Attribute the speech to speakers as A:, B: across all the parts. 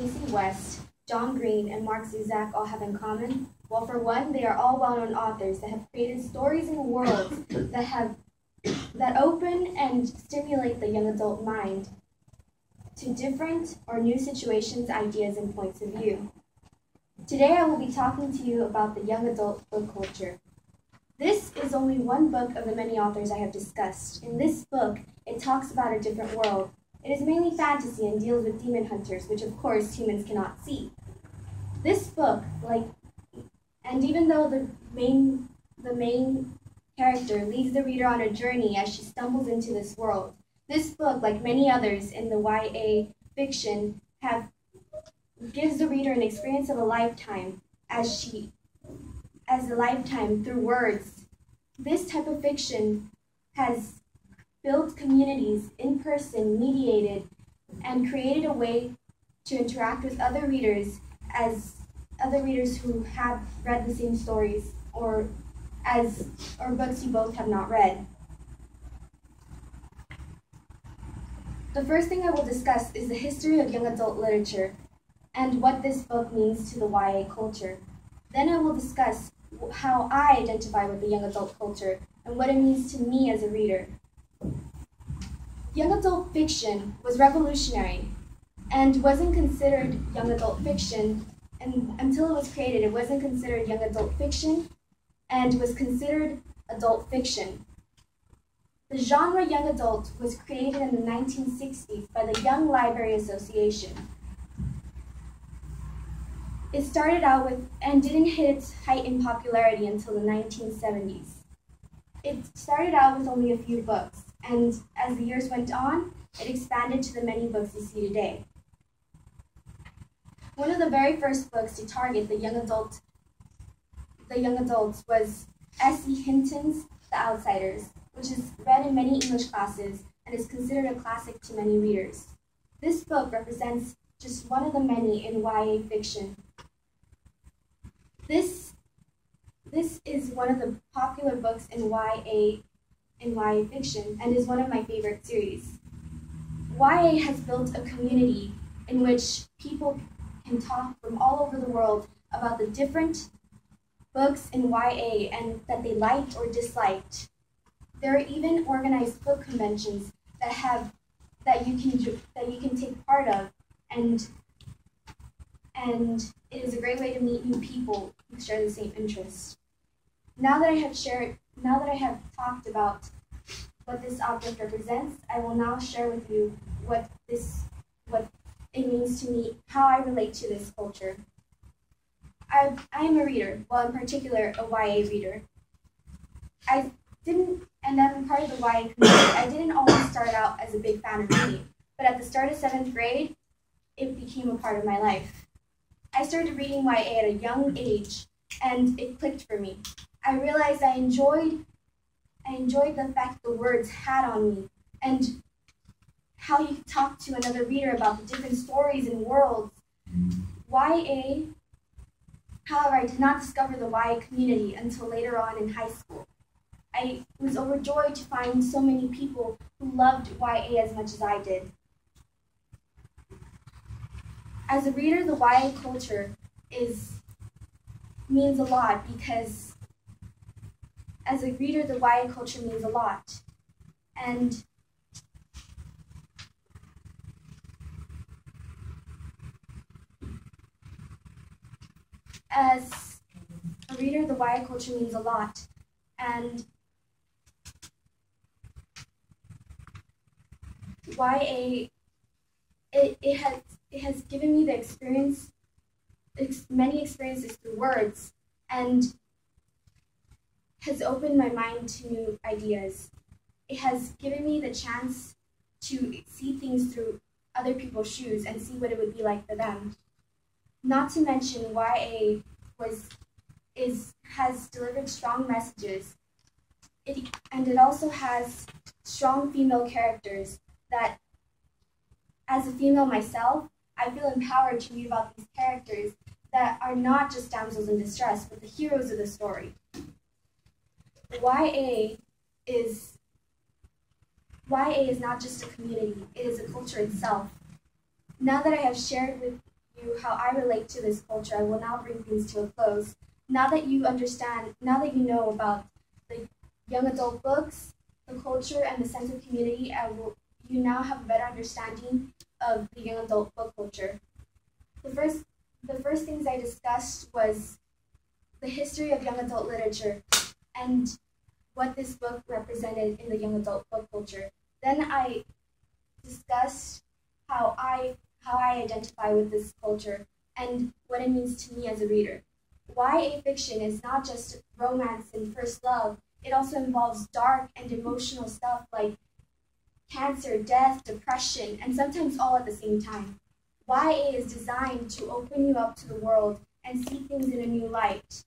A: Casey West, John Green, and Mark Zuzak all have in common? Well, for one, they are all well-known authors that have created stories and worlds that open and stimulate the young adult mind to different or new situations, ideas, and points of view. Today I will be talking to you about the young adult book culture. This is only one book of the many authors I have discussed. In this book, it talks about a different world. It is mainly fantasy and deals with demon hunters, which of course humans cannot see. This book, and even though the main character leads the reader on a journey as she stumbles into this world, this book, like many others in the YA fiction, gives the reader an experience of a lifetime through words. This type of fiction has built communities in person, mediated, and created a way to interact with other readers who have read the same stories or books you both have not read. The first thing I will discuss is the history of young adult literature and what this book means to the YA culture. Then I will discuss how I identify with the young adult culture and what it means to me as a reader. Young adult fiction was revolutionary and wasn't considered young adult fiction, and until it was created, it wasn't considered young adult fiction and was considered adult fiction. The genre young adult was created in the 1960s by the Young Library Association. It started out with and didn't hit its height in popularity until the 1970s. It started out with only a few books, and as the years went on, it expanded to the many books you see today. One of the very first books to target the young adults was S.E. Hinton's The Outsiders, which is read in many English classes and is considered a classic to many readers. This book represents just one of the many in YA fiction. This is one of the popular books in YA fiction and is one of my favorite series. YA has built a community in which people can talk from all over the world about the different books in YA and that they liked or disliked. There are even organized book conventions that you can take part of, and it is a great way to meet new people who share the same interests. Now that I have talked about what this object represents, I will now share with you what it means to me, how I relate to this culture. I am a reader, well, in particular, a YA reader. I'm part of the YA community. I didn't always start out as a big fan of reading, but at the start of 7th grade, it became a part of my life. I started reading YA at a young age, and it clicked for me. I realized I enjoyed the effect the words had on me, and how you could talk to another reader about the different stories and worlds. YA, however, I did not discover the YA community until later on in high school. I was overjoyed to find so many people who loved YA as much as I did. As a reader, the YA culture means a lot because as a reader, the YA culture means a lot. And as a reader, the YA culture means a lot. And YA, it has given me the experience, many experiences through words, and has opened my mind to new ideas. It has given me the chance to see things through other people's shoes and see what it would be like for them. Not to mention, YA has delivered strong messages. And it also has strong female characters that, as a female myself, I feel empowered to read about these characters that are not just damsels in distress, but the heroes of the story. YA is not just a community, it is a culture itself. Now that I have shared with you how I relate to this culture, I will now bring things to a close. Now that you understand, now that you know about the young adult books, the culture, and the sense of community, you now have a better understanding of the young adult book culture. The first things I discussed was the history of young adult literature and what this book represented in the young adult book culture. Then I discussed how I identify with this culture and what it means to me as a reader. YA fiction is not just romance and first love, it also involves dark and emotional stuff like cancer, death, depression, and sometimes all at the same time. YA is designed to open you up to the world and see things in a new light,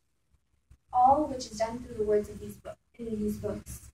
A: all which is done through the words of these books.